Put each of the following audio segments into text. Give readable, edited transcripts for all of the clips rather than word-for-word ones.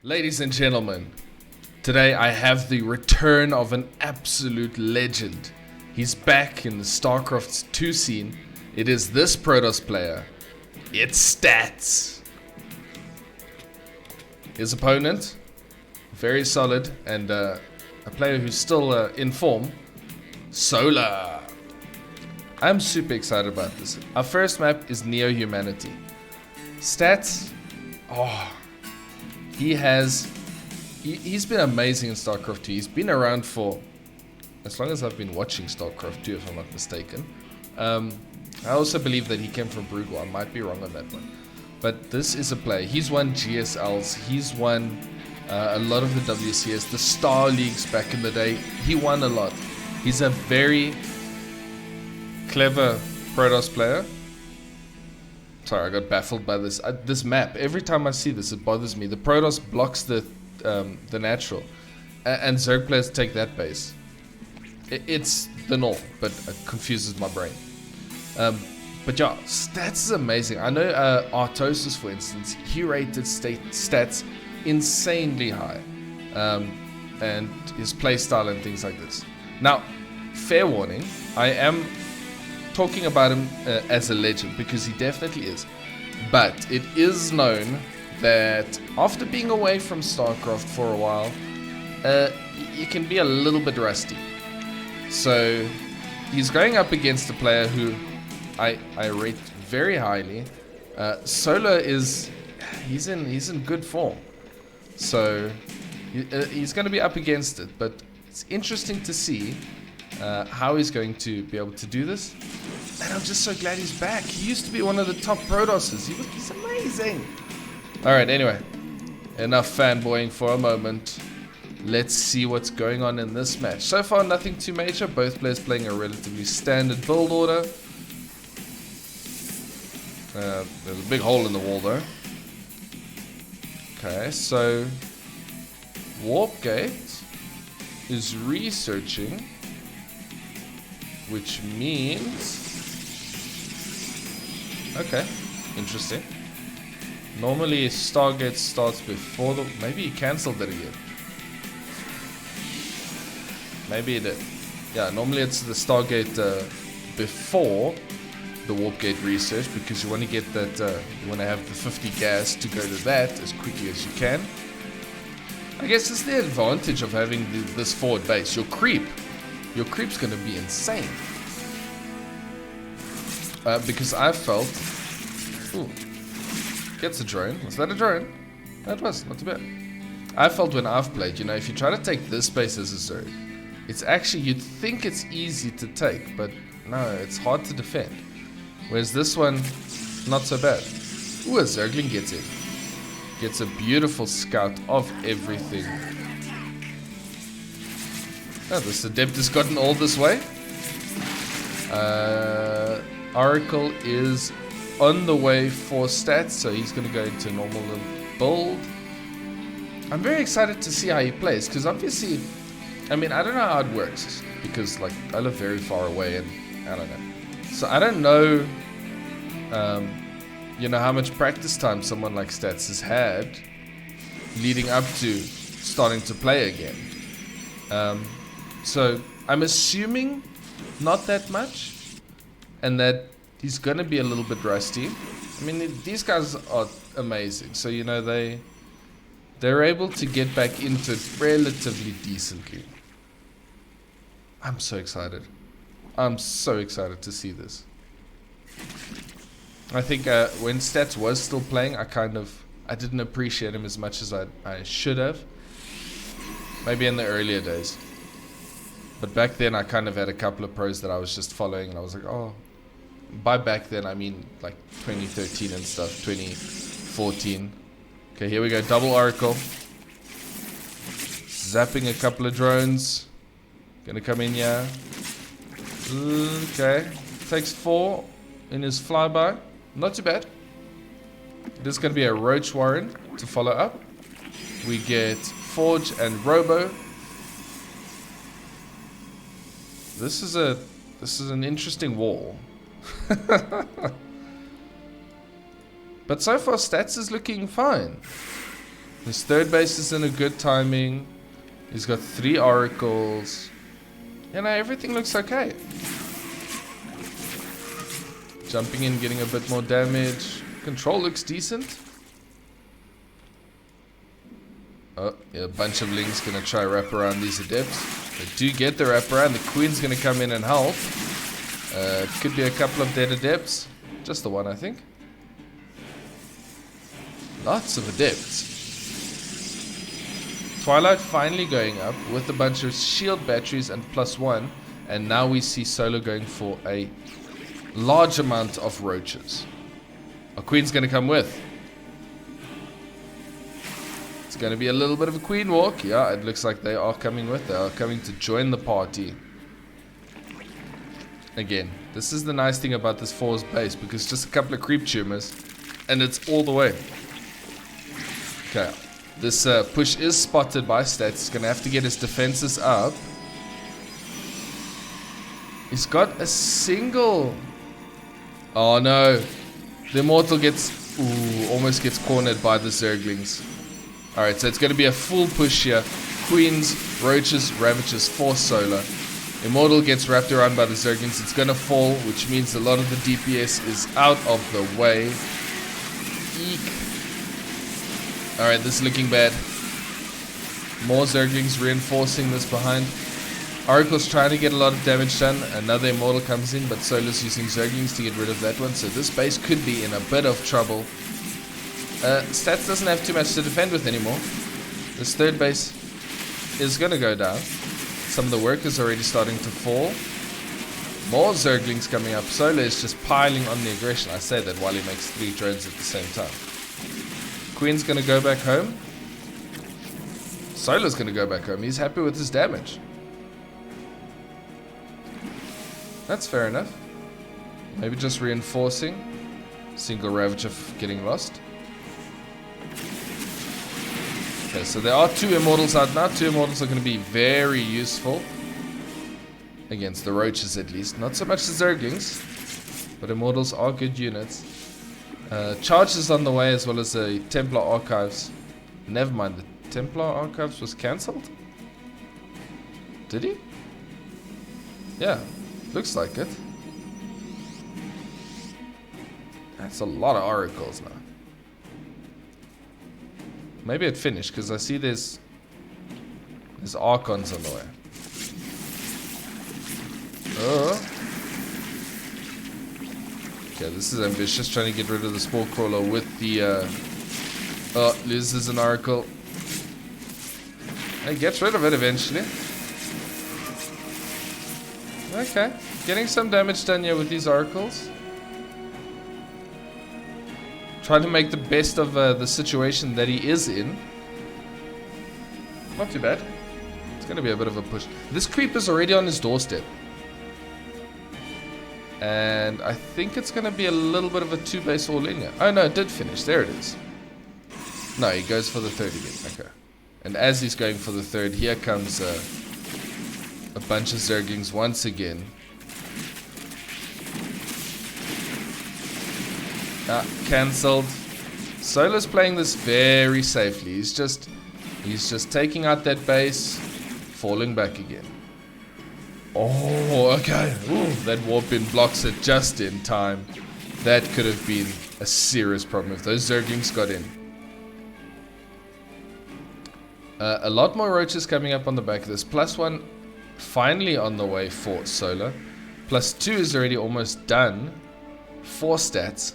Ladies and gentlemen, today I have the return of an absolute legend. He's back in the StarCraft 2 scene. It is this Protoss player. It's Stats. His opponent, very solid and a player who's still in form, Solar. I'm super excited about this. Our first map is Neo Humanity. Stats, he's been amazing in StarCraft 2. He's been around for as long as I've been watching StarCraft 2, if I'm not mistaken. I also believe that he came from Brood War. I might be wrong on that one. But this is a player. He's won GSLs. He's won a lot of the WCS, the Star Leagues back in the day. He won a lot. He's a very clever Protoss player. Sorry, I got baffled by this. This map, every time I see this, it bothers me. The Protoss blocks the natural, and Zerg players take that base. It's the norm, but it confuses my brain. But yeah, Stats is amazing. I know Artosis, for instance, he rated Stats insanely high, and his playstyle and things like this. Now, fair warning, I am talking about him as a legend because he definitely is. But it is known that after being away from StarCraft for a while, you can be a little bit rusty. So he's going up against a player who I rate very highly. Solar he's in good form, so he's going to be up against it. But it's interesting to see how he's going to be able to do this. And I'm just so glad he's back. He used to be one of the top Protosses. He's amazing. Alright, anyway. Enough fanboying for a moment. Let's see what's going on in this match. So far, nothing too major. Both players playing a relatively standard build order. There's a big hole in the wall, though. Okay, so Warpgate is researching, which means... Okay, interesting. Normally Stargate starts before the... Maybe he cancelled it again. Maybe it did. Yeah, normally it's the Stargate before the Warpgate research, because you want to get that, you want to have the 50 gas to go to that as quickly as you can. I guess it's the advantage of having this forward base. Your creep's going to be insane. Because I felt... Ooh. Gets a drone. Was that a drone? That was. Not too bad. I felt when I've played, if you try to take this space as a Zerg, it's actually, you'd think it's easy to take, but no, it's hard to defend. Whereas this one, not so bad. Ooh, a Zergling gets in. Gets a beautiful scout of everything. Oh, this Adept has gotten all this way. Oracle is on the way for Stats, so he's going to go into normal build. I'm very excited to see how he plays, because obviously, I don't know how it works, because I live very far away, and I don't know. So I don't know, how much practice time someone like Stats has had leading up to starting to play again. So I'm assuming not that much, and that he's going to be a little bit rusty. These guys are amazing. So, they're able to get back into it relatively decently. I'm so excited. I'm so excited to see this. I think when Stats was still playing, I didn't appreciate him as much as I should have. Maybe in the earlier days. But back then, I kind of had a couple of pros that I was just following, and I was like, oh... By back then, I mean 2013 and stuff, 2014. Okay, here we go, double Oracle. Zapping a couple of drones. Gonna come in here. Okay, takes 4 in his flyby. Not too bad. This is gonna be a Roach Warren to follow up. We get Forge and Robo. This is an interesting wall. But so far, Stats is looking fine. His third base is in a good timing. He's got 3 oracles. You know, everything looks okay. Jumping in, getting a bit more damage. Control looks decent. Oh, yeah, a bunch of Lings gonna try wrap around these Adepts. They do get the wrap around. The Queen's gonna come in and help. Could be a couple of dead Adepts. Just the one, I think. Lots of Adepts. Twilight finally going up with a bunch of shield batteries and +1. And now we see Solar going for a large amount of roaches. A Queen's gonna come with. It's going to be a little bit of a queen walk. Yeah, it looks like they are coming with. They are coming to join the party. Again, this is the nice thing about this Force base, because just a couple of creep tumors and it's all the way. Okay, this push is spotted by Stats. He's going to have to get his defenses up. He's got a single. Oh no. The Immortal gets, almost gets cornered by the Zerglings. Alright, so it's going to be a full push here. Queens, Roaches, Ravagers, Force Solar. Immortal gets wrapped around by the Zerglings. It's going to fall, which means a lot of the DPS is out of the way. Eek. Alright, this is looking bad. More Zerglings reinforcing this behind. Oracle's trying to get a lot of damage done. Another Immortal comes in, but Solar's using Zerglings to get rid of that one. So this base could be in a bit of trouble. Stats doesn't have too much to defend with anymore. This third base is going to go down. Some of the workers are already starting to fall. More Zerglings coming up. Solar is just piling on the aggression. I say that while he makes 3 drones at the same time. Queen's going to go back home. Solar's going to go back home. He's happy with his damage. That's fair enough. Maybe just reinforcing. Single Ravager getting lost. Okay, so there are 2 Immortals out now. 2 Immortals are going to be very useful. Against the Roaches at least. Not so much the Zerglings. But Immortals are good units. Charges on the way, as well as the Templar Archives. Never mind, the Templar Archives was cancelled? Did he? Yeah, looks like it. That's a lot of Oracles now. Maybe it finished, because I see there's Archons on the way. Oh. Okay, this is ambitious, trying to get rid of the Spore Crawler with the... Oh, loses an Oracle. He gets rid of it eventually. Okay, getting some damage done here with these Oracles. Trying to make the best of the situation that he is in. Not too bad. It's going to be a bit of a push. This creep is already on his doorstep. And I think it's going to be a little bit of a 2-base all in here. Oh no, it did finish. There it is. No, he goes for the 3rd again. Okay. And as he's going for the 3rd, here comes a bunch of Zerglings once again. Cancelled. Solar's playing this very safely. He's just taking out that base, falling back again. Oh, okay. Ooh, that warp in blocks it just in time. That could have been a serious problem if those Zerglings got in. A lot more Roaches coming up on the back of this. +1 finally on the way for Solar. +2 is already almost done for Stats.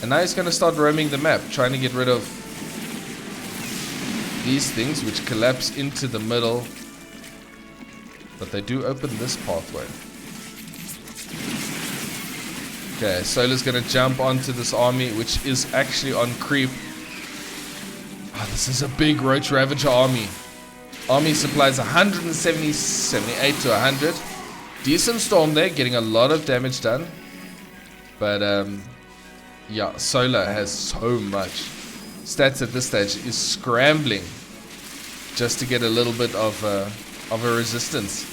And now he's going to start roaming the map, trying to get rid of these things, which collapse into the middle. But they do open this pathway. Okay, Solar's going to jump onto this army, which is actually on creep. Oh, this is a big Roach Ravager army. Army supplies 170, 78 to 100. Decent storm there, getting a lot of damage done. But, yeah, Solar has so much. Stats at this stage is scrambling just to get a little bit of a resistance.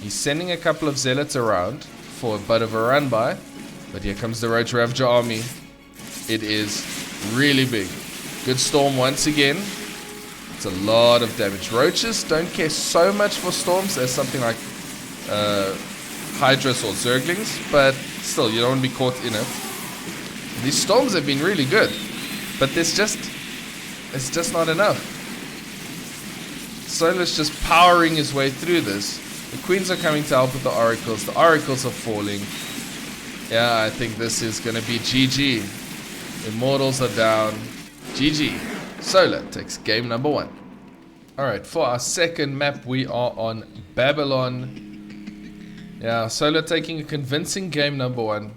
He's sending a couple of Zealots around for a bit of a run by. But here comes the Roach Ravager army. It is really big. Good storm once again. It's a lot of damage. Roaches don't care so much for storms as something like Hydras or Zerglings, but still, you don't want to be caught in it. These storms have been really good, but it's just not enough. Solar's just powering his way through this. The queens are coming to help with the oracles. The oracles are falling. Yeah, I think this is going to be GG. Immortals are down. GG. Solar takes game number 1. Alright, for our second map, we are on Babylon. Yeah, Solar taking a convincing game number 1.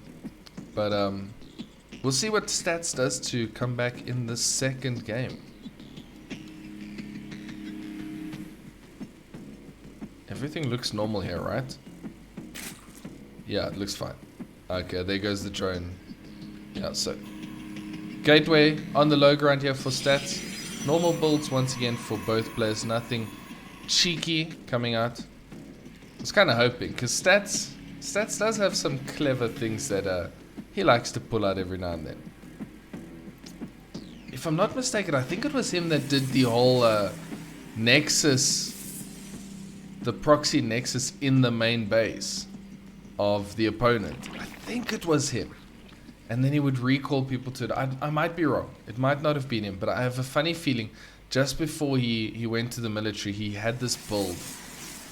But we'll see what stats does to come back in the second game. Everything looks normal here, right? Yeah, it looks fine. Okay, there goes the drone. Yeah, so gateway on the low ground here for stats. Normal builds once again for both players. Nothing cheeky coming out. I was kind of hoping, because stats does have some clever things that he likes to pull out every now and then. If I'm not mistaken, I think it was him that did the whole Nexus, the proxy Nexus in the main base of the opponent. I think it was him. And then he would recall people to it. I might be wrong. It might not have been him, but I have a funny feeling just before he went to the military, he had this build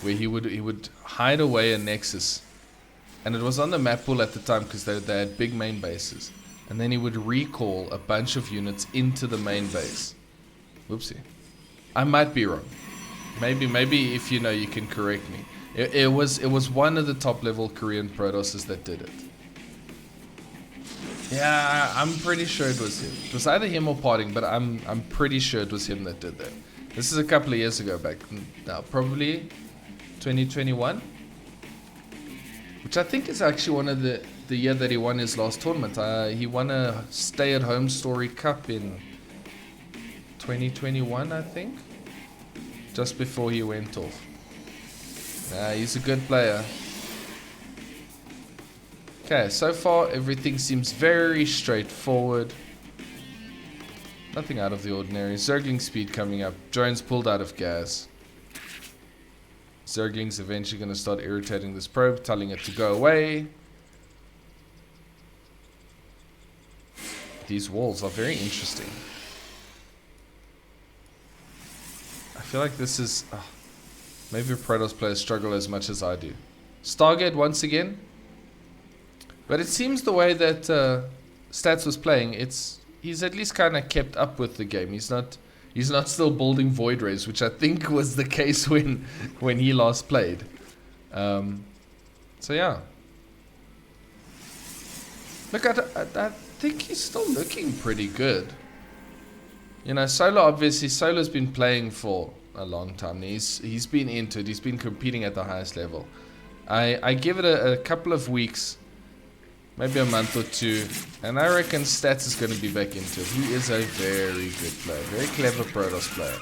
where he would hide away a Nexus. And it was on the map pool at the time because they had big main bases. And then he would recall a bunch of units into the main base. Whoopsie. I might be wrong. Maybe if you know, you can correct me. It was one of the top level Korean Protosses that did it. Yeah, I'm pretty sure it was him. It was either him or Potting, but I'm pretty sure it was him that did that. This is a couple of years ago back now, probably 2021, which I think is actually one of the year that he won his last tournament. He won a stay-at-home story cup in 2021, I think, just before he went off. He's a good player. Okay, so far everything seems very straightforward. Nothing out of the ordinary. Zergling speed coming up. Drones pulled out of gas. Zergling's eventually going to start irritating this probe, telling it to go away. These walls are very interesting. I feel like this is... maybe Protoss players struggle as much as I do. Stargate once again. But it seems the way that Stats was playing, he's at least kind of kept up with the game. He's not still building Void Rays, which I think was the case when he last played. So yeah. Look, I think he's still looking pretty good. You know, Solar's been playing for a long time. He's been into it. He's been competing at the highest level. I give it a couple of weeks, maybe a month or two, and I reckon Stats is going to be back into it. He is a very good player, very clever Protoss player.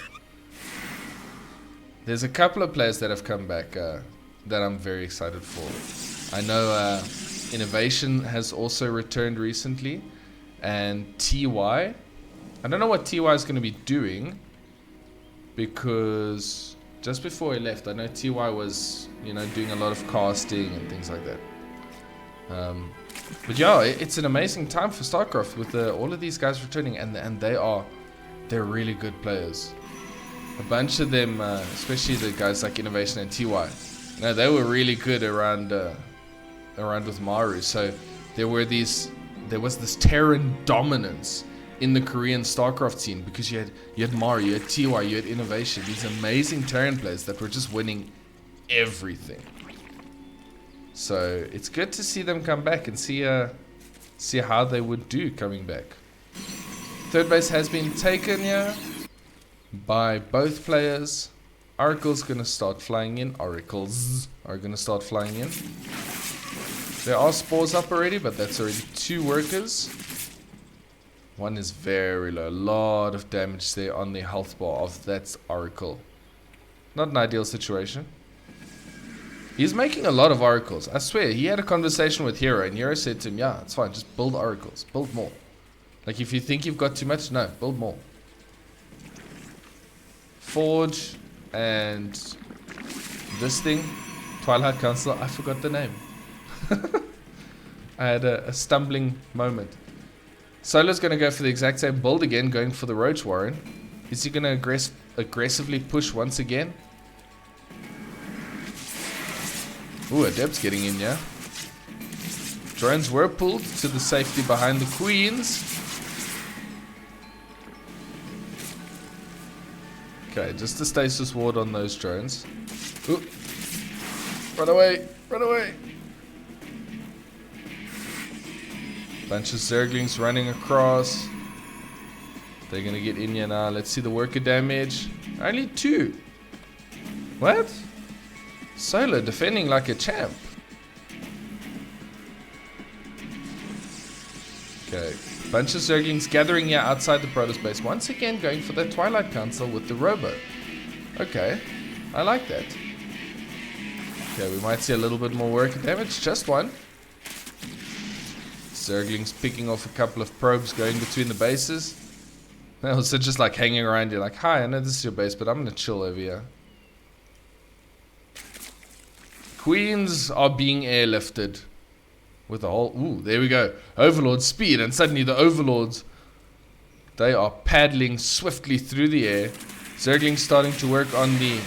There's a couple of players that have come back that I'm very excited for. I know Innovation has also returned recently, and TY. I don't know what TY is going to be doing, because just before he left, I know TY was, doing a lot of casting and things like that. But yeah, it's an amazing time for StarCraft with all of these guys returning, and they're really good players. A bunch of them, especially the guys like Innovation and TY, they were really good around with Maru. So there was this Terran dominance in the Korean StarCraft scene, because you had Maru, you had TY, you had Innovation, these amazing Terran players that were just winning everything. So it's good to see them come back and see how they would do coming back. Third base has been taken here by both players. Oracle's gonna start flying in. Oracles are gonna start flying in. There are spores up already, but that's already 2 workers. One is very low. A lot of damage there on the health bar of that Oracle. Not an ideal situation. He's making a lot of oracles. I swear, he had a conversation with Hero, and Hero said to him, yeah, it's fine, just build oracles. Build more. Like, if you think you've got too much, no, build more. Forge and this thing, Twilight Council. I forgot the name. I had a stumbling moment. Solo's going to go for the exact same build again, going for the Roach Warren. Is he going to aggressively push once again? Ooh, Adept's getting in, yeah. Drones were pulled to the safety behind the Queens. Okay, just a stasis ward on those drones. Ooh. Run away! Run away! Bunch of Zerglings running across. They're gonna get in here now. Let's see the worker damage. Only 2. What? Solo defending like a champ. Okay. Bunch of Zerglings gathering here outside the Protoss base. Once again going for the Twilight Council with the Robo. Okay. I like that. Okay, we might see a little bit more worker damage. Just 1. Zerglings picking off a couple of probes going between the bases. They're also just like hanging around you like, hi, I know this is your base, but I'm gonna chill over here. Queens are being airlifted with a whole, ooh, there we go. Overlord speed, and suddenly the Overlords, they are paddling swiftly through the air. Zerglings starting to work on the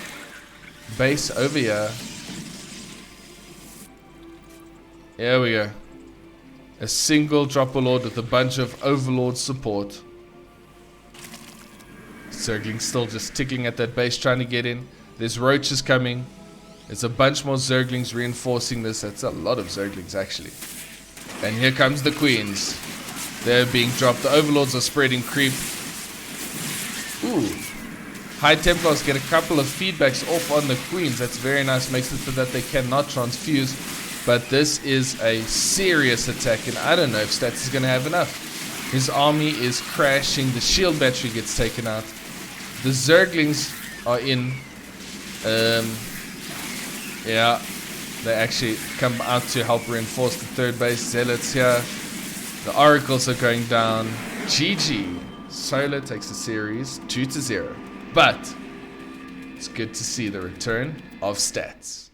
base over here. Here we go. A single dropper lord with a bunch of Overlord support. Zerglings still just ticking at that base trying to get in. There's roaches coming. There's a bunch more Zerglings reinforcing this. That's a lot of Zerglings actually. And here comes the Queens. They're being dropped. The Overlords are spreading creep. Ooh. High Templars get a couple of feedbacks off on the Queens. That's very nice. Makes it so that they cannot transfuse. But this is a serious attack, and I don't know if Stats is going to have enough. His army is crashing. The shield battery gets taken out. The Zerglings are in. Yeah, they actually come out to help reinforce the third base. Zealots here. The Oracles are going down. GG. Solo takes the series 2-0. But it's good to see the return of Stats.